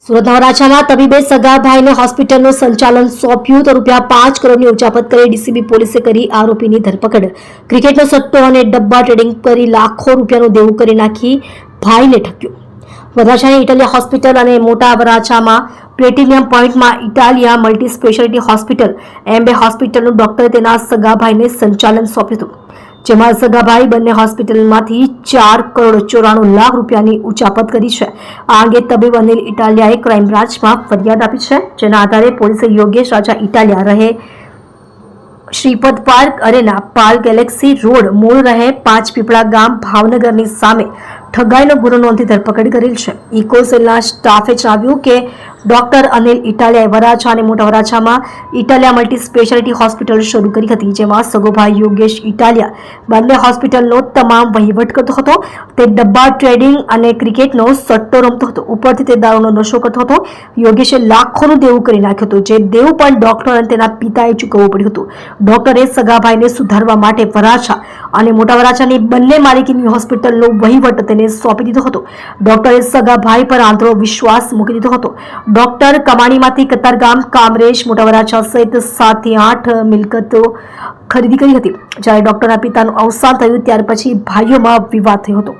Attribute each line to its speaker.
Speaker 1: સુરતના વરાછામાં તબીબે સગા ભાઈને હોસ્પિટલનું સંચાલન સોંપ્યું તો ₹5 કરોડની ઉચાપત કરી ડીસીબી પોલીસે કરી આરોપીની ધરપકડ। ક્રિકેટનો સટ્ટો અને ડબ્બા ટ્રેડિંગ કરી લાખો રૂપિયાનું દેવું કરી નાખી ભાઈને ઠગ્યો। વરાછાની ઇટાલિયા હોસ્પિટલ અને મોટા વરાછામાં પ્લેટિનિયમ પોઈન્ટમાં Italiya multi speciality hospital Ambe હોસ્પિટલનું ડોક્ટરે તેના સગા ભાઈને સંચાલન સોંપ્યું હતું, જેમાં સગાભાઈ બંને હોસ્પિટલમાંથી ₹4,94,00,000ની ઉચાપત કરી છે। આ અંગે તબીબ અનિલ ઇટાલિયાએ ક્રાઇમ બ્રાન્ચમાં ફરિયાદ આપી છે, જેના આધારે પોલીસે યોગેશ રાજા ઇટાલિયા રહે શ્રીપદ પાર્ક અરેના પાલ ગેલેક્સી રોડ મૂળ રહે 5 પીપળા ગામ ભાવનગરની સામે ઠગાઈનો ગુનો નોંધી ધરપકડ કરેલ છે। ઇકોસેલના સ્ટાફે જણાવ્યું કે ડોક્ટર અનિલ ઇટાલિયાએ વરાછા અને મોટા વરાછામાં ઇટાલિયા મલ્ટી સ્પેશિયાલિટી હોસ્પિટલ શરૂ કરી હતી, જેમાં સગોભાઈ યોગેશ ઇટાલિયા બંને હોસ્પિટલનો તમામ વહીવટ કરતો હતો। તે ડબ્બા ટ્રેડિંગ અને ક્રિકેટનો સટ્ટો રમતો હતો, ઉપરથી તે દારૂનો નશો કરતો હતો। યોગેશે લાખોનું દેવું કરી નાખ્યું હતું, જે દેવું પણ ડોક્ટર અને તેના પિતાએ ચૂકવવું પડ્યું હતું। ડોક્ટરે સગાભાઈને સુધારવા માટે વરાછા અને મોટા વરાછાની બંને માલિકીની હોસ્પિટલનો વહીવટ તેને સોંપી દીધો હતો। ડોક્ટરે સગાભાઈ પર આંધળો વિશ્વાસ મૂકી દીધો હતો। ડોક્ટર કમાણીમાંથી કતારગામ, કામરેજ, મોટા વરાછા સહિત 7 થી 8 મિલકતો ખરીદી કરી હતી। જ્યારે ડોક્ટરના પિતાનું અવસાન થયું ત્યાર પછી ભાઈઓમાં વિવાદ થયો હતો।